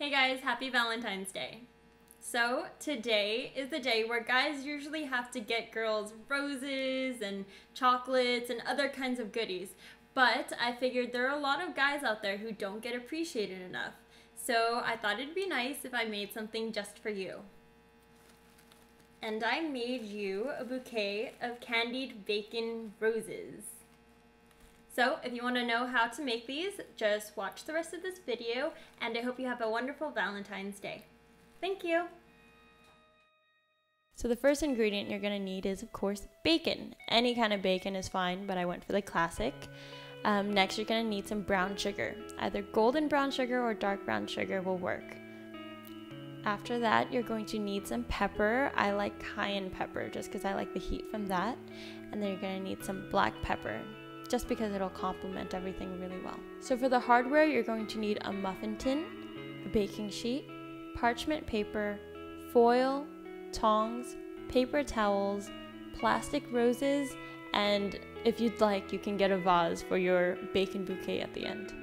Hey guys, happy Valentine's Day. So today is the day where guys usually have to get girls roses and chocolates and other kinds of goodies. But I figured there are a lot of guys out there who don't get appreciated enough. So I thought it'd be nice if I made something just for you. And I made you a bouquet of candied bacon roses. So if you want to know how to make these, just watch the rest of this video, and I hope you have a wonderful Valentine's Day. Thank you! So the first ingredient you're going to need is, of course, bacon. Any kind of bacon is fine, but I went for the classic. Next, you're going to need some brown sugar. Either golden brown sugar or dark brown sugar will work. After that, you're going to need some pepper. I like cayenne pepper just because I like the heat from that. And then you're going to need some black pepper, just because it'll complement everything really well. So for the hardware, you're going to need a muffin tin, a baking sheet, parchment paper, foil, tongs, paper towels, plastic roses, and if you'd like, you can get a vase for your bacon bouquet at the end.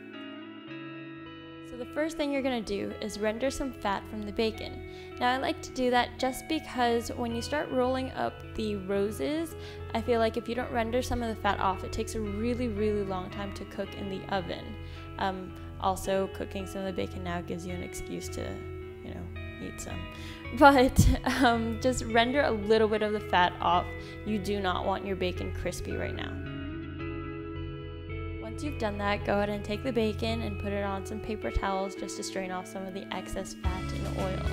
So the first thing you're going to do is render some fat from the bacon. Now I like to do that just because when you start rolling up the roses, I feel like if you don't render some of the fat off, it takes a really long time to cook in the oven. Also, cooking some of the bacon now gives you an excuse to, eat some. But just render a little bit of the fat off. You do not want your bacon crispy right now. Once you've done that, go ahead and take the bacon and put it on some paper towels just to strain off some of the excess fat and oil.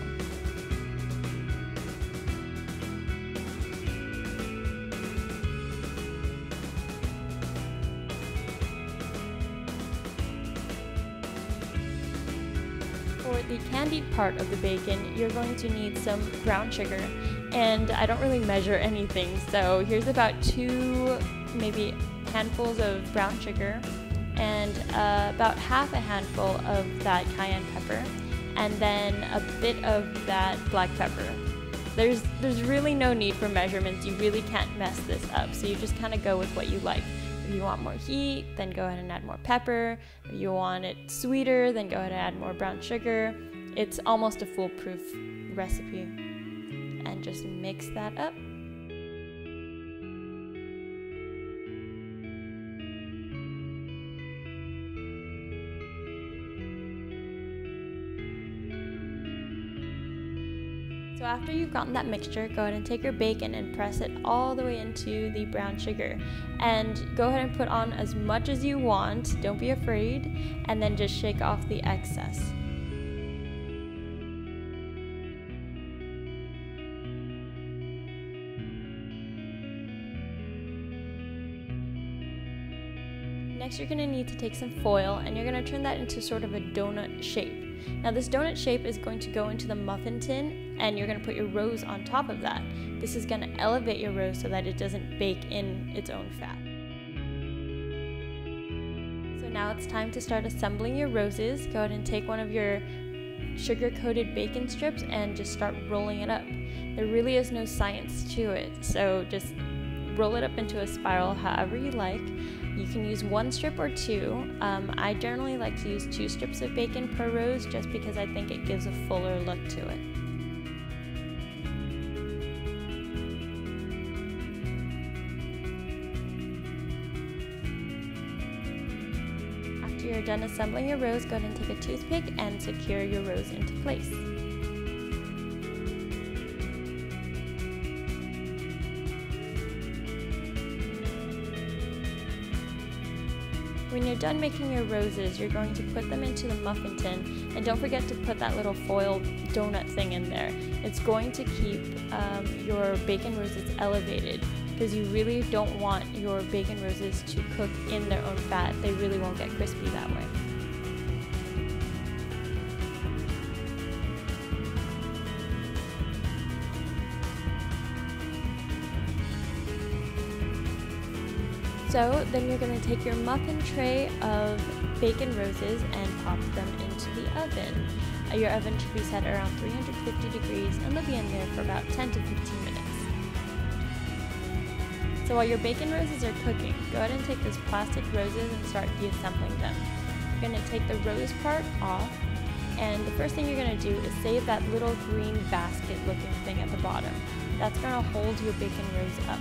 For the candied part of the bacon, you're going to need some brown sugar, and I don't really measure anything, so here's about 2 maybe handfuls of brown sugar and about half a handful of that cayenne pepper, and then a bit of that black pepper. There's really no need for measurements. You really can't mess this up, so you just kind of go with what you like. If you want more heat, then go ahead and add more pepper. If you want it sweeter, then go ahead and add more brown sugar. It's almost a foolproof recipe. And just mix that up. So after you've gotten that mixture, go ahead and take your bacon and press it all the way into the brown sugar. And go ahead and put on as much as you want, don't be afraid, and then just shake off the excess. Next, you're going to need to take some foil, and you're going to turn that into sort of a donut shape. Now this donut shape is going to go into the muffin tin, and you're going to put your rose on top of that. This is going to elevate your rose so that it doesn't bake in its own fat. So now it's time to start assembling your roses. Go ahead and take one of your sugar-coated bacon strips and just start rolling it up. There really is no science to it, so just roll it up into a spiral however you like. You can use 1 strip or 2. I generally like to use 2 strips of bacon per rose just because I think it gives a fuller look to it. After you're done assembling your rose, go ahead and take a toothpick and secure your rose into place. When you're done making your roses, you're going to put them into the muffin tin, and don't forget to put that little foil donut thing in there. It's going to keep your bacon roses elevated, because you really don't want your bacon roses to cook in their own fat. They really won't get crispy that way. So then you're going to take your muffin tray of bacon roses and pop them into the oven. Your oven should be set around 350 degrees, and they'll be in there for about 10 to 15 minutes. So while your bacon roses are cooking, go ahead and take those plastic roses and start deassembling them. You're going to take the rose part off, And the first thing you're going to do is save that little green basket looking thing at the bottom. That's going to hold your bacon rose up.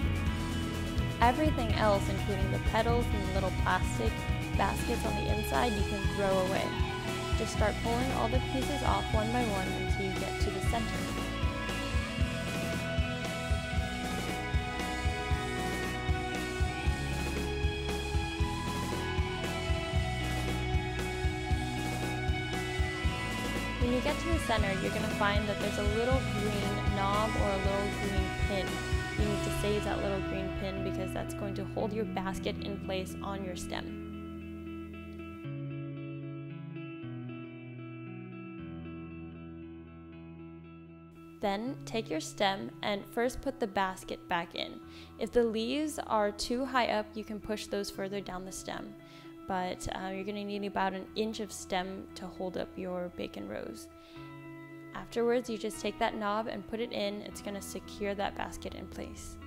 Everything else, including the petals and the little plastic baskets on the inside, you can throw away. Just start pulling all the pieces off one by one until you get to the center. When you get to the center, you're going to find that there's a little green knob or a little green pin. You need to save that little green pin because that's going to hold your basket in place on your stem. Then take your stem and first put the basket back in. If the leaves are too high up, you can push those further down the stem. But you're going to need about an inch of stem to hold up your bacon rose. Afterwards, you just take that knob and put it in. It's going to secure that basket in place.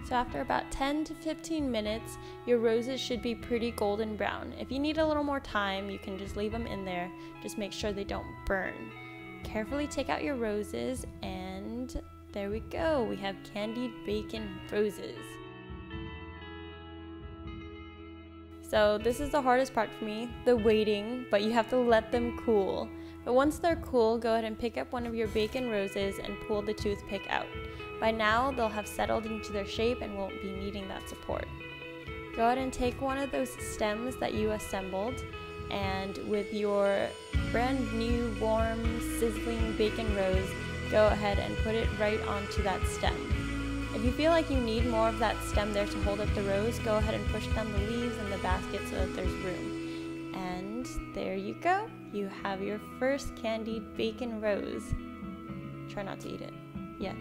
So after about 10 to 15 minutes, your roses should be pretty golden brown. If you need a little more time, you can just leave them in there. Just make sure they don't burn. Carefully take out your roses, and there we go. We have candied bacon roses. So this is the hardest part for me, the waiting, but you have to let them cool. But once they're cool, go ahead and pick up one of your bacon roses and pull the toothpick out. By now, they'll have settled into their shape and won't be needing that support. Go ahead and take one of those stems that you assembled, and with your brand new, warm, sizzling bacon rose, go ahead and put it right onto that stem. If you feel like you need more of that stem there to hold up the rose, go ahead and push down the leaves in the basket so that there's room. And there you go. You have your first candied bacon rose. Try not to eat it yet.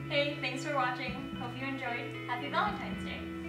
Hey, thanks for watching. Hope you enjoyed. Happy Valentine's Day!